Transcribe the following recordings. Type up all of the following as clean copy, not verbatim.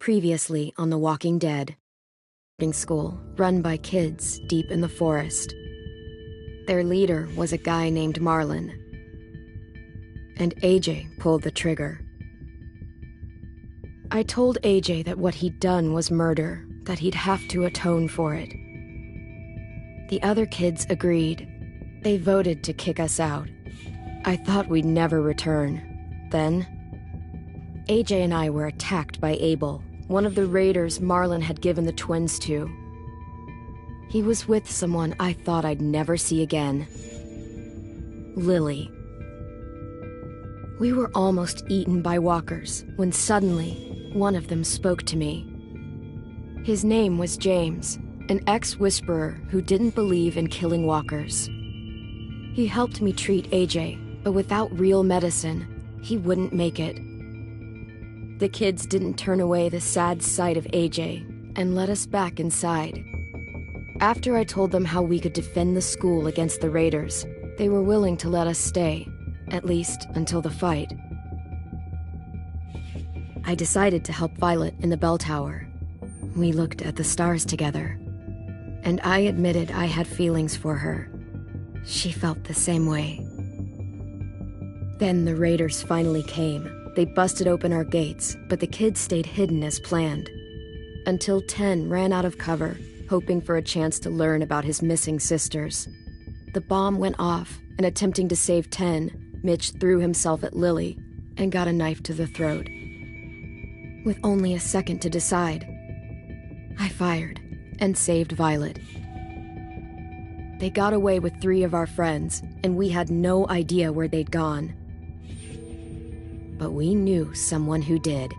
Previously on The Walking Dead. Boarding school run by kids deep in the forest. Their leader was a guy named Marlon. And AJ pulled the trigger. I told AJ that what he'd done was murder, that he'd have to atone for it. The other kids agreed. They voted to kick us out. I thought we'd never return. Then, AJ and I were attacked by Abel, one of the raiders Marlon had given the twins to. He was with someone I thought I'd never see again. Lily. We were almost eaten by walkers when suddenly one of them spoke to me. His name was James, an ex-whisperer who didn't believe in killing walkers. He helped me treat AJ, but without real medicine, he wouldn't make it. The kids didn't turn away the sad sight of AJ and let us back inside. After I told them how we could defend the school against the raiders, they were willing to let us stay, at least until the fight. I decided to help Violet in the bell tower. We looked at the stars together, and I admitted I had feelings for her. She felt the same way. Then the raiders finally came. They busted open our gates, but the kids stayed hidden as planned. Until 10 ran out of cover, hoping for a chance to learn about his missing sisters. The bomb went off, and attempting to save 10, Mitch threw himself at Lily and got a knife to the throat. With only a second to decide, I fired and saved Violet. They got away with 3 of our friends, and we had no idea where they'd gone. But we knew someone who did.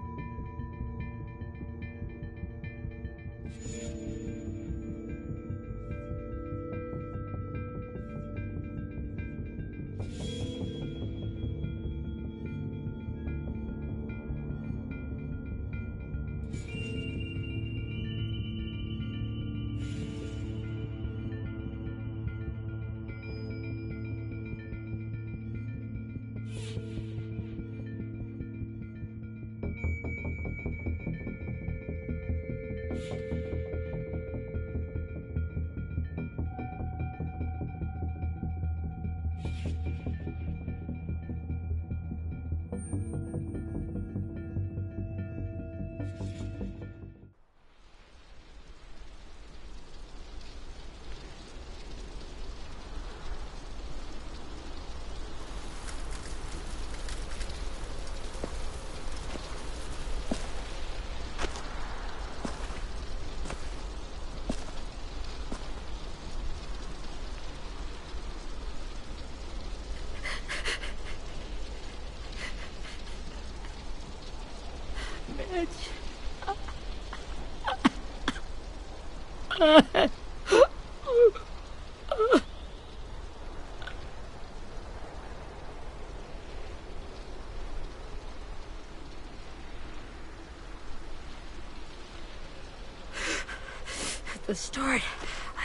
At the start,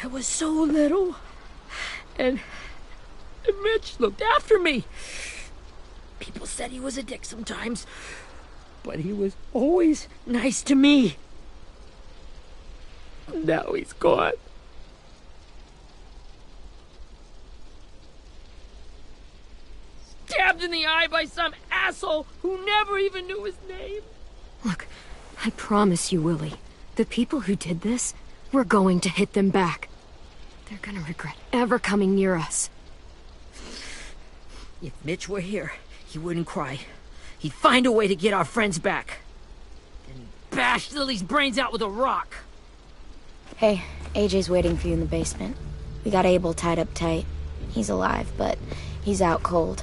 I was so little, and Mitch looked after me. People said he was a dick sometimes, but he was always nice to me. Now he's gone. Stabbed in the eye by some asshole who never even knew his name. Look, I promise you, Willie, the people who did this, we're going to hit them back. They're gonna regret ever coming near us. If Mitch were here, he wouldn't cry. He'd find a way to get our friends back. Then he'd bash Lily's brains out with a rock. Hey, AJ's waiting for you in the basement. We got Abel tied up tight. He's alive, but he's out cold.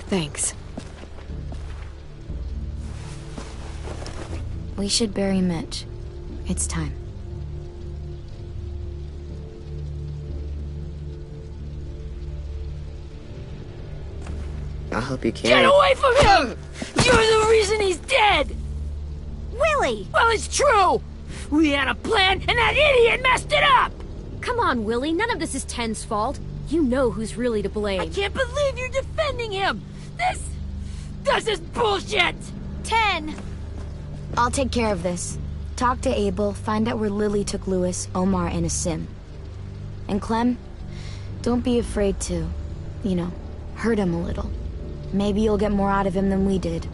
Thanks. We should bury Mitch. It's time. I'll help you carry. Get away from him! You're the reason he's dead! Willie! Well, it's true! We had a plan, and that idiot messed it up! Come on, Willie, none of this is Ten's fault. You know who's really to blame. I can't believe you're defending him! This is bullshit! 10! I'll take care of this. Talk to Abel, find out where Lily took Lewis, Omar, and Asim. And Clem, don't be afraid to, you know, hurt him a little. Maybe you'll get more out of him than we did.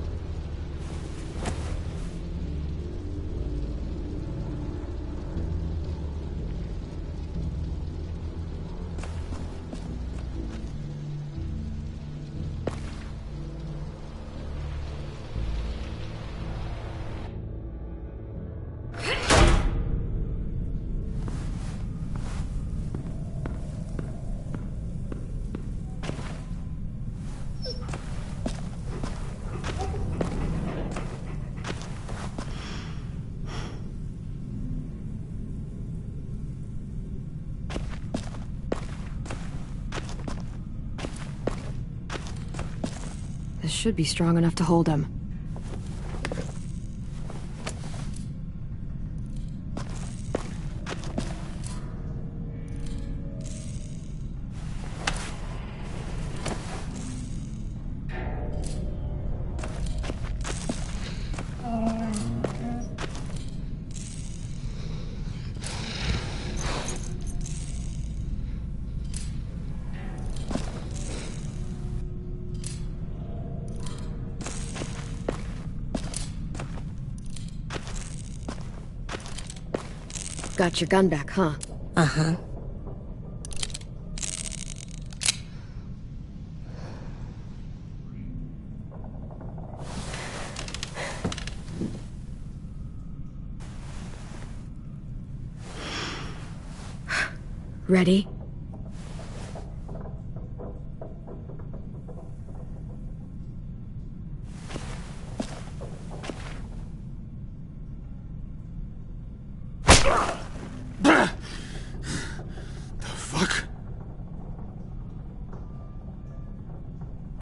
This should be strong enough to hold him. Got your gun back, huh? Uh-huh. Ready?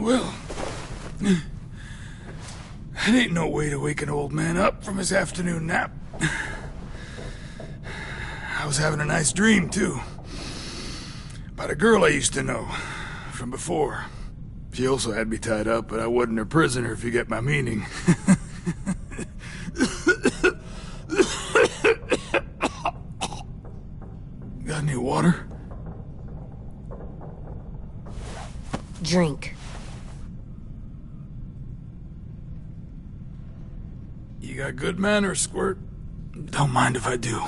Well, that ain't no way to wake an old man up from his afternoon nap. I was having a nice dream, too. About a girl I used to know from before. She also had me tied up, but I wasn't her prisoner, if you get my meaning. Got any water? Drink. You got good manners, Squirt. Don't mind if I do.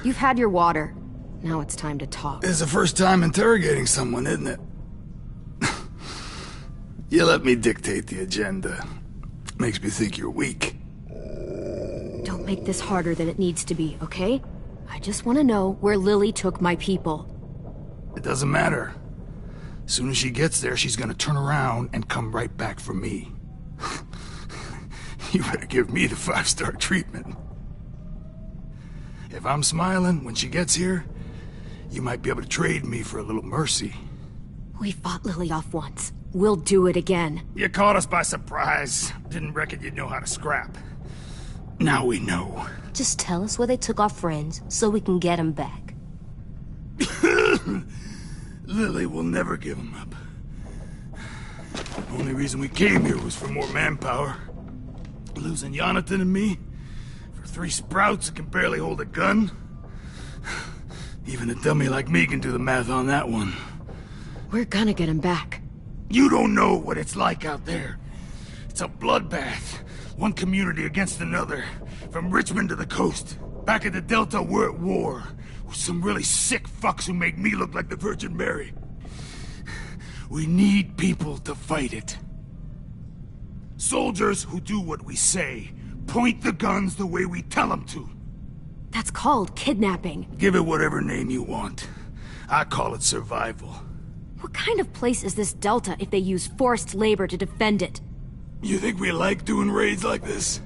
You've had your water. Now it's time to talk. It's the first time interrogating someone, isn't it? You let me dictate the agenda. Makes me think you're weak. Don't make this harder than it needs to be, okay? I just want to know where Lily took my people. It doesn't matter. As soon as she gets there, she's gonna turn around and come right back for me. You better give me the 5-star treatment. If I'm smiling when she gets here, you might be able to trade me for a little mercy. We fought Lily off once. We'll do it again. You caught us by surprise. Didn't reckon you'd know how to scrap. Now we know. Just tell us where they took our friends so we can get them back. Lily will never give them up. The only reason we came here was for more manpower. Losing Jonathan and me for 3 sprouts that can barely hold a gun. Even a dummy like me can do the math on that one. We're gonna get him back. You don't know what it's like out there. It's a bloodbath. One community against another. From Richmond to the coast. Back at the Delta, we're at war. With some really sick fucks who make me look like the Virgin Mary. We need people to fight it. Soldiers who do what we say. Point the guns the way we tell them to. That's called kidnapping. Give it whatever name you want. I call it survival. What kind of place is this Delta if they use forced labor to defend it? You think we like doing raids like this?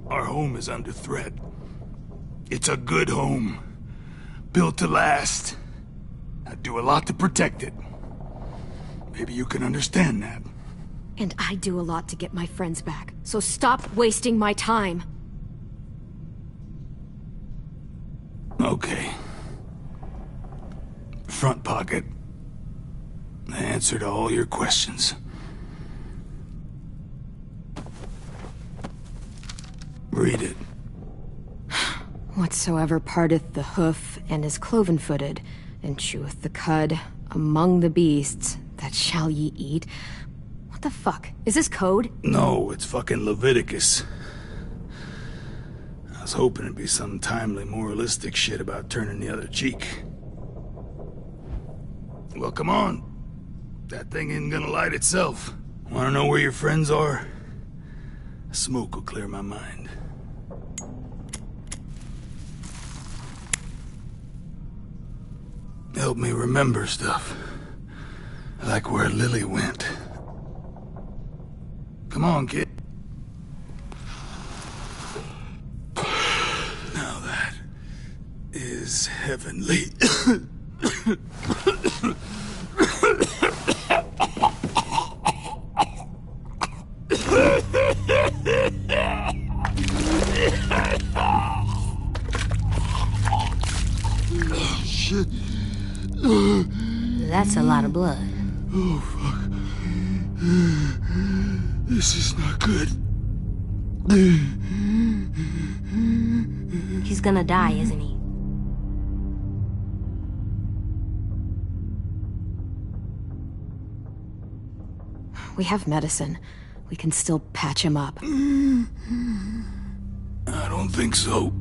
Our home is under threat. It's a good home. Built to last. I'd do a lot to protect it. Maybe you can understand that. And I do a lot to get my friends back. So stop wasting my time. Okay. Front pocket. The answer to all your questions. Read it. Whatsoever parteth the hoof and is cloven-footed, and cheweth the cud among the beasts, that shall ye eat. What the fuck? Is this code? No, it's fucking Leviticus. I was hoping it'd be some timely moralistic shit about turning the other cheek. Well, come on. That thing ain't gonna light itself. Wanna know where your friends are? Smoke will clear my mind. Help me remember stuff. Like where Lily went. Come on, kid. Now that is heavenly. Shit. That's a lot of blood. Oh, fuck. This is not good. He's gonna die, isn't he? We have medicine. We can still patch him up. I don't think so.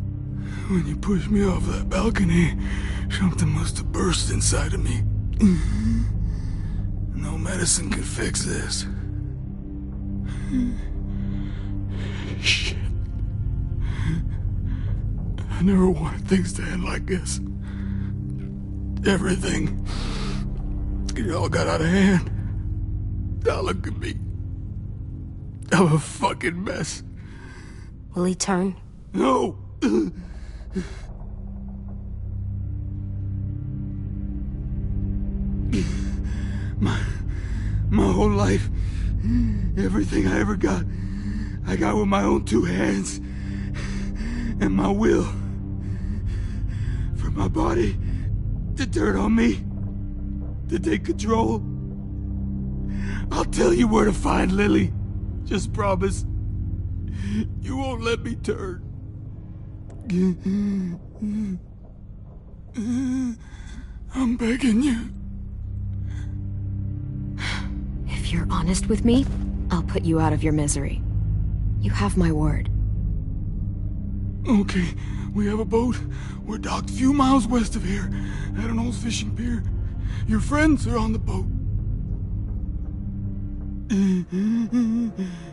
When you pushed me off that balcony, something must have burst inside of me. No medicine could fix this. Shit. I never wanted things to end like this. Everything. It all got out of hand. Now look at me. I'm a fucking mess. Will he turn? No! My whole life, everything I ever got, I got with my own two hands and my will. For my body to turn on me, to take control. I'll tell you where to find Lily. Just promise. You won't let me turn. I'm begging you. If you're honest with me, I'll put you out of your misery. You have my word. Okay, we have a boat. We're docked a few miles west of here, at an old fishing pier. Your friends are on the boat.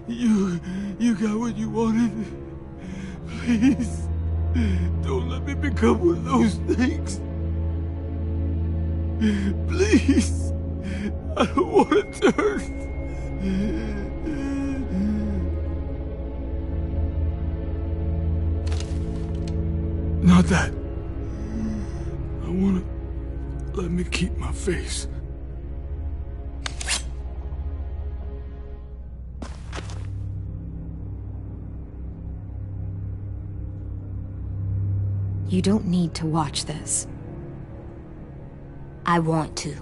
You got what you wanted. Please, don't let me become one of those things. Please, I don't want to turn. Not that. I want to let me keep my face. You don't need to watch this. I want to.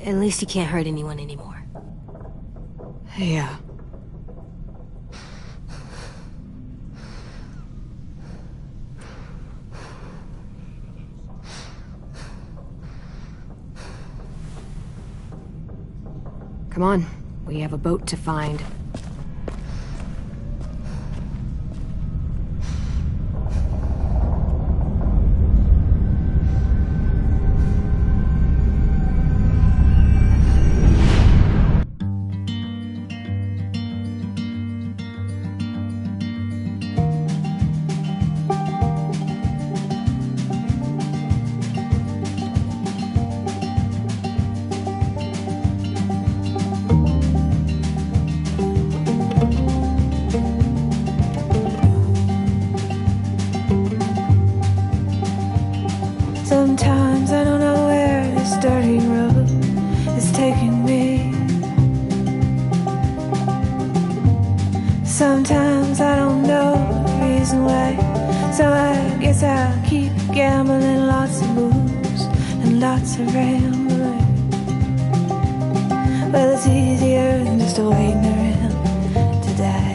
At least he can't hurt anyone anymore. Yeah. Come on, we have a boat to find. guess I'll keep gambling, lots of moves and lots of rambling. Well, it's easier than just waiting around to die.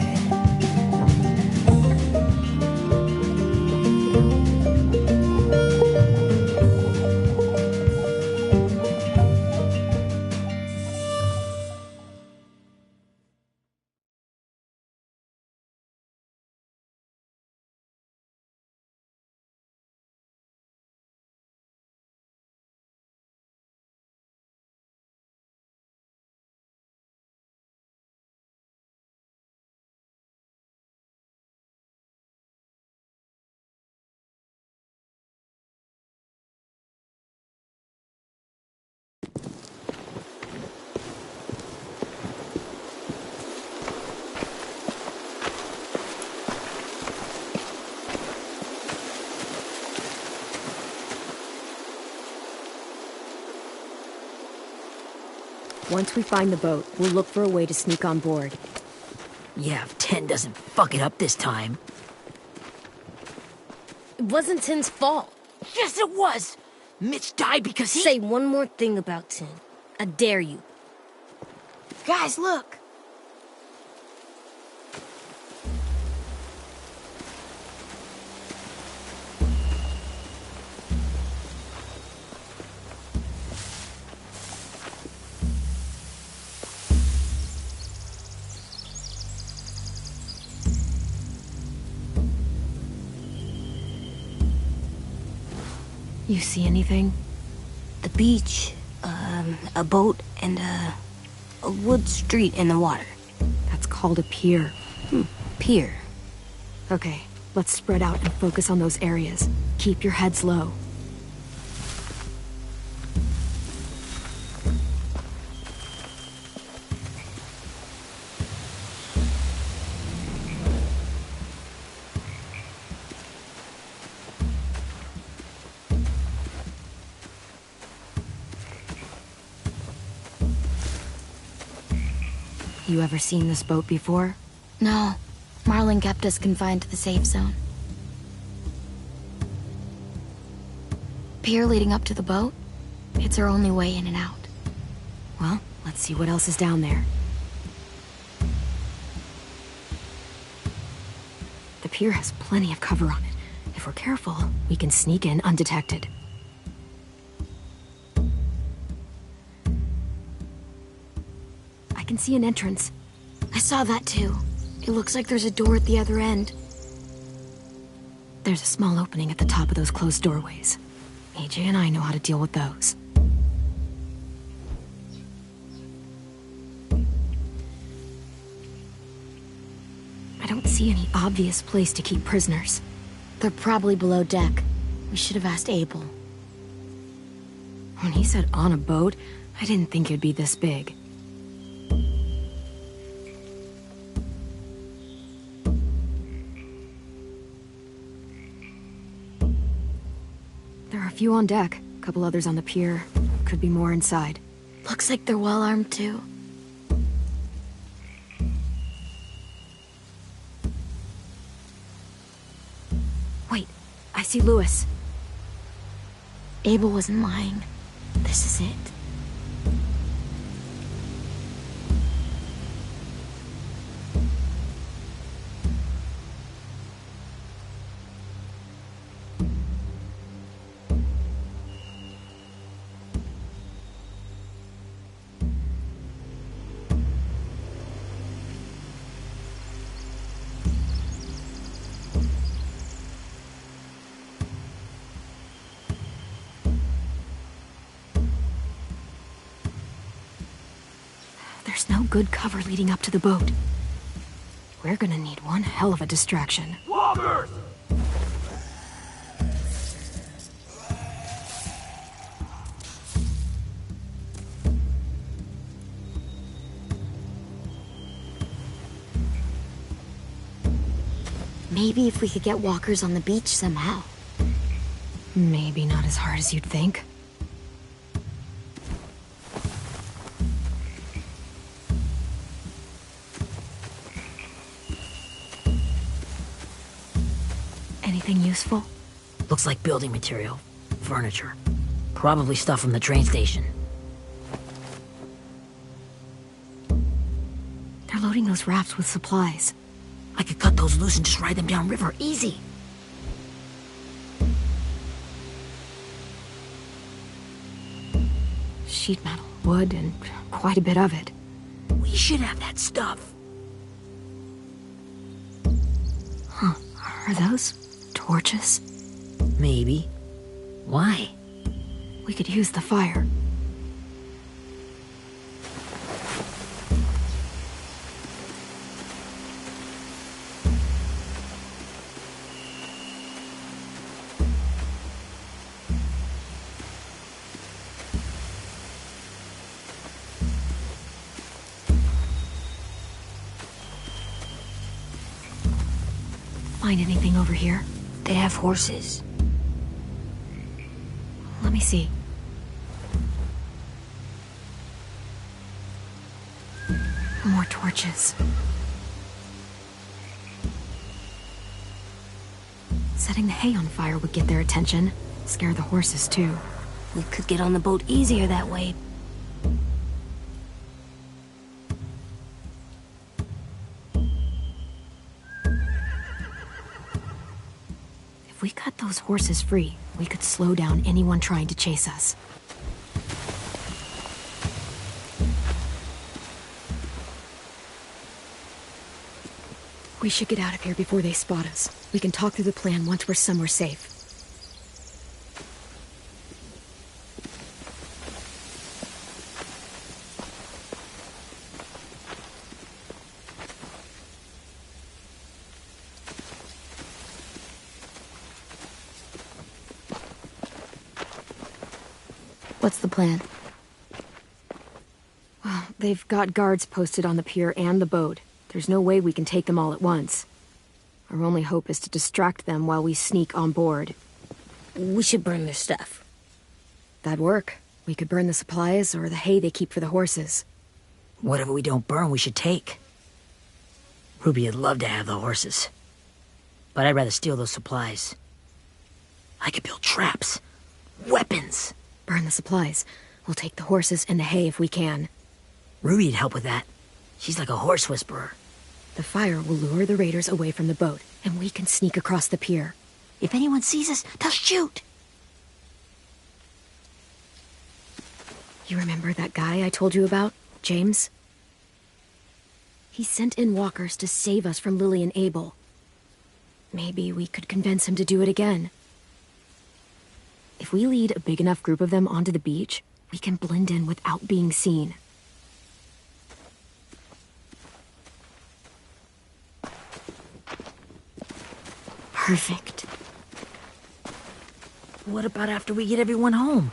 Once we find the boat, we'll look for a way to sneak on board. Yeah, if Ten doesn't fuck it up this time. It wasn't Tin's fault. Yes, it was! Mitch died because he— Say one more thing about Tin. I dare you. Guys, look! You see anything? The beach, a boat, and a wood street in the water. That's called a pier. Pier. Okay, let's spread out and focus on those areas. Keep your heads low. You ever seen this boat before? No. Marlin kept us confined to the safe zone. Pier leading up to the boat? It's our only way in and out. Well, let's see what else is down there. The pier has plenty of cover on it. If we're careful, we can sneak in undetected. I can see an entrance. I saw that too. It looks like there's a door at the other end. There's a small opening at the top of those closed doorways. AJ and I know how to deal with those. I don't see any obvious place to keep prisoners. They're probably below deck. We should have asked Abel. When he said on a boat, I didn't think it'd be this big. There are a few on deck, a couple others on the pier. Could be more inside. Looks like they're well armed too. Wait, I see Lewis. Abel wasn't lying. This is it. There's no good cover leading up to the boat. We're gonna need one hell of a distraction. Walkers! Maybe if we could get walkers on the beach somehow. Maybe not as hard as you'd think. Anything useful? Looks like building material. Furniture. Probably stuff from the train station. They're loading those rafts with supplies. I could cut those loose and just ride them downriver. Easy. Sheet metal, wood, and quite a bit of it. We should have that stuff. Huh. Are those torches? Maybe. Why? We could use the fire. Find anything over here? They have horses. Let me see. More torches. Setting the hay on fire would get their attention. Scare the horses, too. We could get on the boat easier that way. If we cut those horses free, we could slow down anyone trying to chase us. We should get out of here before they spot us. We can talk through the plan once we're somewhere safe. What's the plan? Well, they've got guards posted on the pier and the boat. There's no way we can take them all at once. Our only hope is to distract them while we sneak on board. We should burn their stuff. That'd work. We could burn the supplies or the hay they keep for the horses. Whatever we don't burn, we should take. Ruby'd love to have the horses. But I'd rather steal those supplies. I could build traps. Weapons. Burn the supplies. We'll take the horses and the hay if we can. Ruby'd help with that. She's like a horse whisperer. The fire will lure the raiders away from the boat, and we can sneak across the pier. If anyone sees us, they'll shoot. You remember that guy I told you about? James? He sent in walkers to save us from Lily and Abel. Maybe we could convince him to do it again. If we lead a big enough group of them onto the beach, we can blend in without being seen. Perfect. What about after we get everyone home?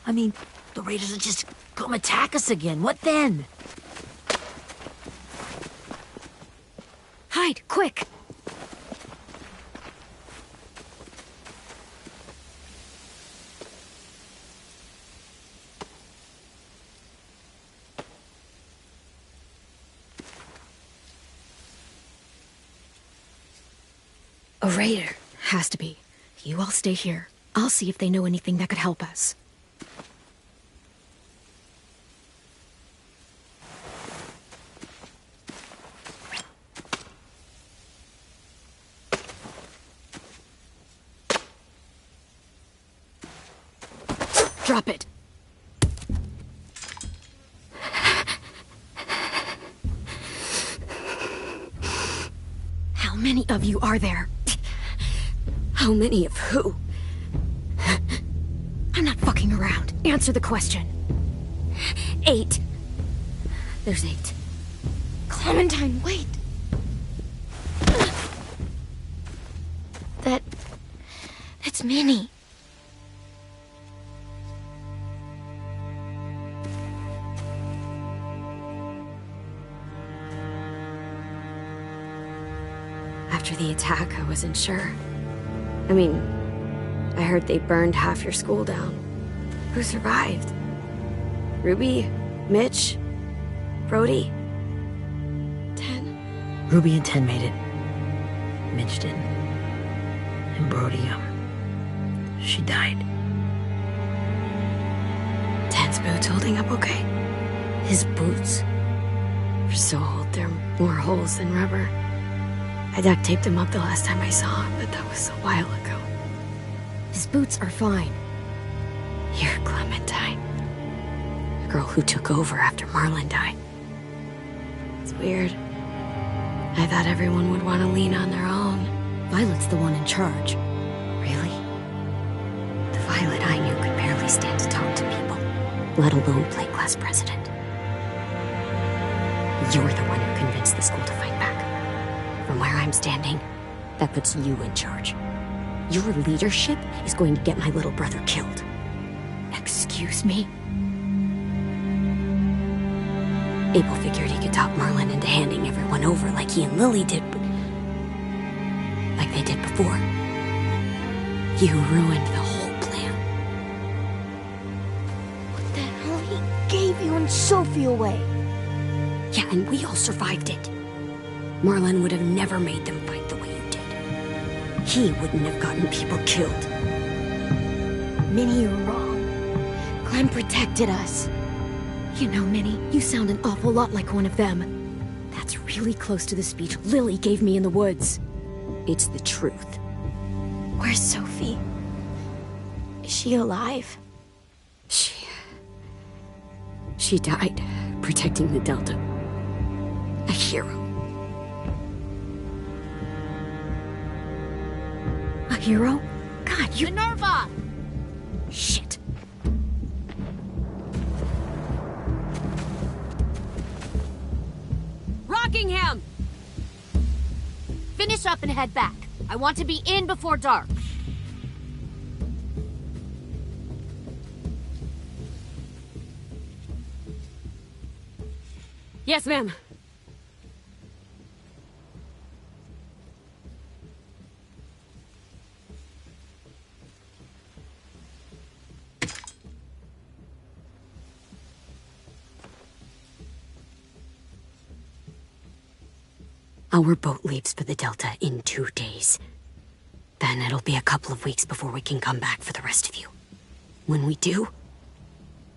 I mean, the raiders will just come attack us again. What then? Hide, quick! A raider. Has to be. You all stay here. I'll see if they know anything that could help us. Drop it. How many of you are there? How many of who? I'm not fucking around. Answer the question. 8. There's 8. Clementine, wait. That's Minnie. After the attack, I wasn't sure. I mean, I heard they burned half your school down. Who survived? Ruby? Mitch? Brody? 10? Ruby and 10 made it. Mitch didn't. And Brody, she died. Dan's boots holding up okay? His boots. They're so old, there are more holes than rubber. I duct taped him up the last time I saw him, but that was a while ago. His boots are fine. You're Clementine. The girl who took over after Marlon died. It's weird. I thought everyone would want to lean on their own. Violet's the one in charge. Really? The Violet I knew could barely stand to talk to people, let alone play class president. You're the one who convinced the school to fight back. From where I'm standing, that puts you in charge. Your leadership is going to get my little brother killed. Excuse me? Abel figured he could talk Marlon into handing everyone over like he and Lily did, but... like they did before. You ruined the whole plan. What the hell? He gave you and Sophie away. Yeah, and we all survived it. Marlon would have never made them fight the way you did. He wouldn't have gotten people killed. Minnie, you're wrong. Clem protected us. You know, Minnie, you sound an awful lot like one of them. That's really close to the speech Lily gave me in the woods. It's the truth. Where's Sophie? Is she alive? She died protecting the Delta. A hero. A hero? God, you... Minerva! Shit. Rockingham! Finish up and head back. I want to be in before dark. Yes, ma'am. Our boat leaves for the Delta in 2 days. Then it'll be a couple of weeks before we can come back for the rest of you. When we do,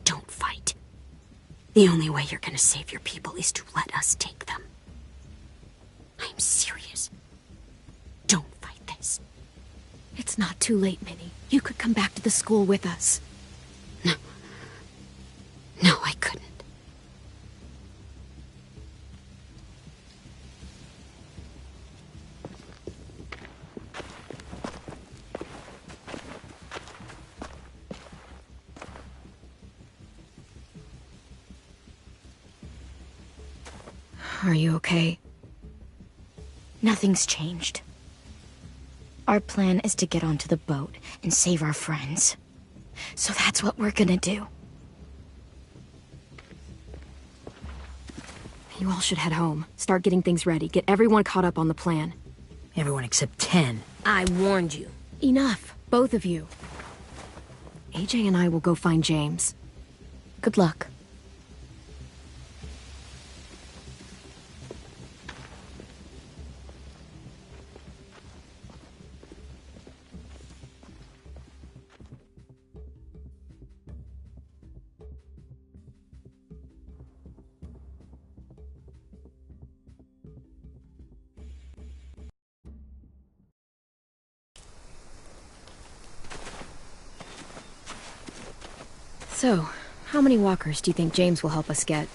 don't fight. The only way you're gonna save your people is to let us take them. I'm serious. Don't fight this. It's not too late, Minnie. You could come back to the school with us. No. No, I couldn't. Are you okay? Nothing's changed. Our plan is to get onto the boat and save our friends. So that's what we're gonna do. You all should head home. Start getting things ready. Get everyone caught up on the plan. Everyone except 10. I warned you. Enough, both of you. AJ and I will go find James. Good luck. So, how many walkers do you think James will help us get?